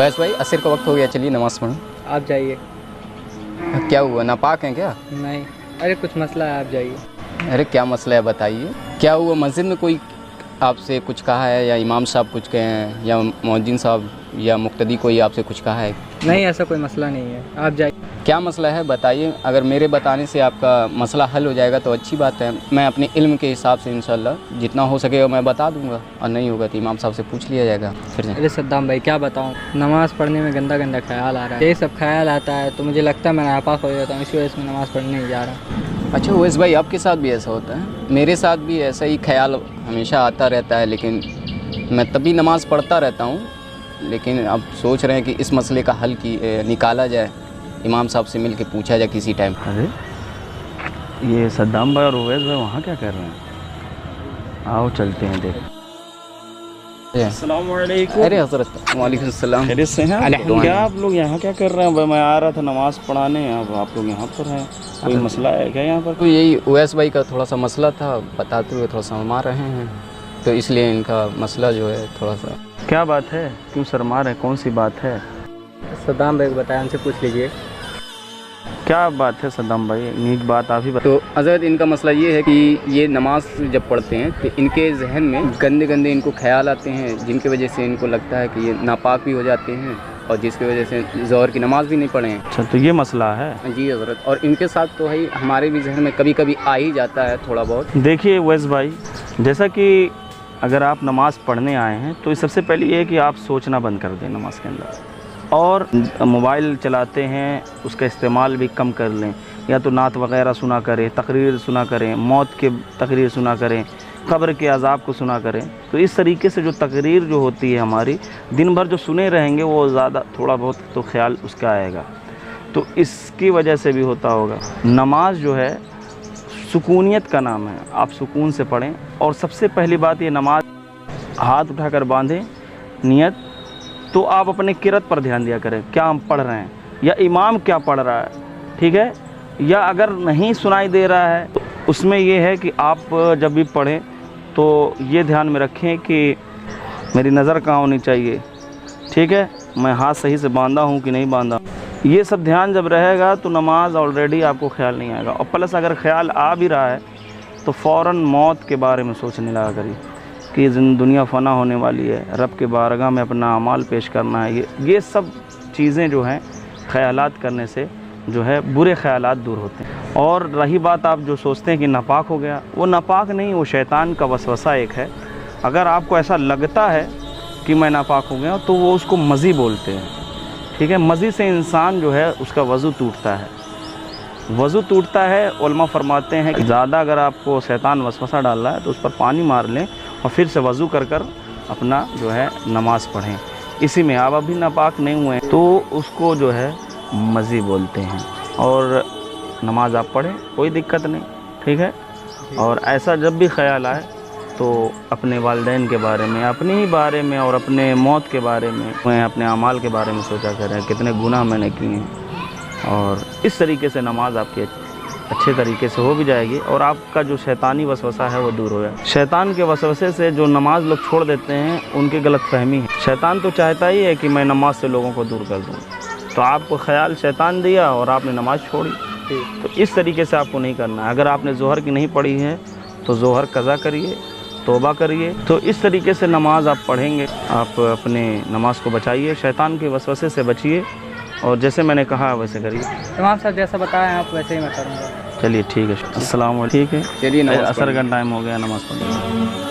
वैस भाई असर का वक्त हो गया, चलिए नमाज़ पढ़ें। आप जाइए। क्या हुआ, नापाक हैं क्या? नहीं, अरे कुछ मसला है, आप जाइए। अरे क्या मसला है बताइए, क्या हुआ? मस्जिद में कोई आपसे कुछ कहा है, या इमाम साहब कुछ कहे हैं, या मौजिन साहब या मुक्तदी कोई आपसे कुछ कहा है? नहीं, ऐसा कोई मसला नहीं है, आप जाइए। क्या मसला है बताइए। अगर मेरे बताने से आपका मसला हल हो जाएगा तो अच्छी बात है। मैं अपने इल्म के हिसाब से इंशाल्लाह जितना हो सकेगा मैं बता दूंगा, और नहीं होगा तो इमाम साहब से पूछ लिया जाएगा। फिर अरे सद्दाम भाई क्या बताऊँ, नमाज़ पढ़ने में गंदा गंदा ख्याल आ रहा है। ये सब ख्याल आता है तो मुझे लगता है मैं नापाक हो जाता हूँ, इसी वजह से मैं नमाज़ पढ़ने नहीं जा रहा। अच्छा वैस भाई, आपके साथ भी ऐसा होता है? मेरे साथ भी ऐसा ही ख्याल हमेशा आता रहता है, लेकिन मैं तभी नमाज़ पढ़ता रहता हूँ। लेकिन अब सोच रहे हैं कि इस मसले का हल निकाला जाए, इमाम साहब से मिल के पूछा जाए किसी टाइम। अरे ये सद्दाम भाई और उवैस भाई वहाँ क्या कर रहे हैं? आओ चलते हैं देख। अस्सलाम वालेकुम। अरे हज़रत वालेकुम सलाम। खैरियत से हैं? अल्हम्दुलिल्लाह। क्या आप लोग यहाँ क्या कर रहे हैं भाई? मैं आ रहा था नमाज़ पढ़ाने, अब आप लोग यहाँ पर हैं। कोई मसला है क्या यहाँ पर? तो यही उवैस भाई का थोड़ा सा मसला था, बताते हुए थोड़ा शर्मा रहे हैं, तो इसलिए इनका मसला जो है थोड़ा सा। क्या बात है, क्यों शर्मा रहे, कौन सी बात है? सद्दाम भाई को बताया, उनसे पूछ लीजिए। क्या बात है सद्दाम भाई, नीक बात आप ही बता। तो हज़रत इनका मसला ये है कि ये नमाज जब पढ़ते हैं तो इनके जहन में गंदे गंदे इनको ख्याल आते हैं, जिनकी वजह से इनको लगता है कि ये नापाक भी हो जाते हैं, और जिसकी वजह से ज़ोहर की नमाज़ भी नहीं पढ़े हैं। अच्छा, तो ये मसला है? जी हज़रत, और इनके साथ तो है हमारे भी जहन में कभी कभी आ ही जाता है थोड़ा बहुत। देखिए उवैस भाई, जैसा कि अगर आप नमाज़ पढ़ने आए हैं तो सबसे पहले ये है कि आप सोचना बंद कर दें नमाज के अंदर, और मोबाइल चलाते हैं उसका इस्तेमाल भी कम कर लें, या तो नात वगैरह सुना करें, तकरीर सुना करें, मौत के तकरीर सुना करें, क़ब्र के अज़ाब को सुना करें। तो इस तरीके से जो तकरीर जो होती है हमारी, दिन भर जो सुने रहेंगे वो ज़्यादा थोड़ा बहुत तो ख्याल उसका आएगा, तो इसकी वजह से भी होता होगा। नमाज जो है सुकूनियत का नाम है, आप सुकून से पढ़ें। और सबसे पहली बात ये, नमाज हाथ उठाकर बांधें नियत, तो आप अपने किरत पर ध्यान दिया करें, क्या हम पढ़ रहे हैं या इमाम क्या पढ़ रहा है, ठीक है। या अगर नहीं सुनाई दे रहा है तो उसमें ये है कि आप जब भी पढ़ें तो ये ध्यान में रखें कि मेरी नज़र कहाँ होनी चाहिए, ठीक है, मैं हाथ सही से बांधा हूँ कि नहीं बांधा। ये सब ध्यान जब रहेगा तो नमाज ऑलरेडी आपको ख्याल नहीं आएगा। और प्लस अगर ख्याल आ भी रहा है तो फ़ौरन मौत के बारे में सोचने लगा करिए कि दुनिया फ़ना होने वाली है, रब के बारगाह में अपना अमाल पेश करना है। ये सब चीज़ें जो हैं ख़यालात करने से जो है बुरे ख़यालात दूर होते हैं। और रही बात आप जो सोचते हैं कि नापाक हो गया, वो नापाक नहीं, वो शैतान का वसवसा एक है। अगर आपको ऐसा लगता है कि मैं नापाक हो गया तो वो उसको मज़ी बोलते हैं, ठीक है। मज़ी से इंसान जो है उसका वज़ू टूटता है, वज़ू टूटता है। उलमा फरमाते हैं कि ज़्यादा अगर आपको शैतान वसवसा डाल रहा है तो उस पर पानी मार लें और फिर से वज़ू कर अपना जो है नमाज़ पढ़ें। इसी में आप अभी नापाक नहीं हुए तो उसको जो है मज़ी बोलते हैं, और नमाज आप पढ़ें, कोई दिक्कत नहीं, ठीक है। और ऐसा जब भी ख्याल आए तो अपने वालिदैन के बारे में, अपने ही बारे में, और अपने मौत के बारे में, अपने अमाल के बारे में सोचा करें, कितने गुनाह मैंने किए हैं। और इस तरीके से नमाज आपकी अच्छे तरीके से हो भी जाएगी, और आपका जो शैतानी वसवसा है वो दूर हो जाए। शैतान के वसवसे से जो नमाज लोग छोड़ देते हैं उनकी गलतफहमी है। शैतान तो चाहता ही है कि मैं नमाज से लोगों को दूर कर दूँ, तो आपको ख्याल शैतान दिया और आपने नमाज छोड़ी, तो इस तरीके से आपको नहीं करना है। अगर आपने ज़ोहर की नहीं पढ़ी है तो ज़ोहर कज़ा करिए, तौबा करिए। तो इस तरीके से नमाज आप पढ़ेंगे, आप अपने नमाज को बचाइए, शैतान के वसवसे से बचिए, और जैसे मैंने कहा वैसे करिए। इमाम साहब जैसा बताया आप वैसे ही मैं करूँगा। चलिए ठीक है, अस्सलाम वालेकुम। ठीक है, चलिए असर का टाइम हो गया, नमाज़ पढ़िए।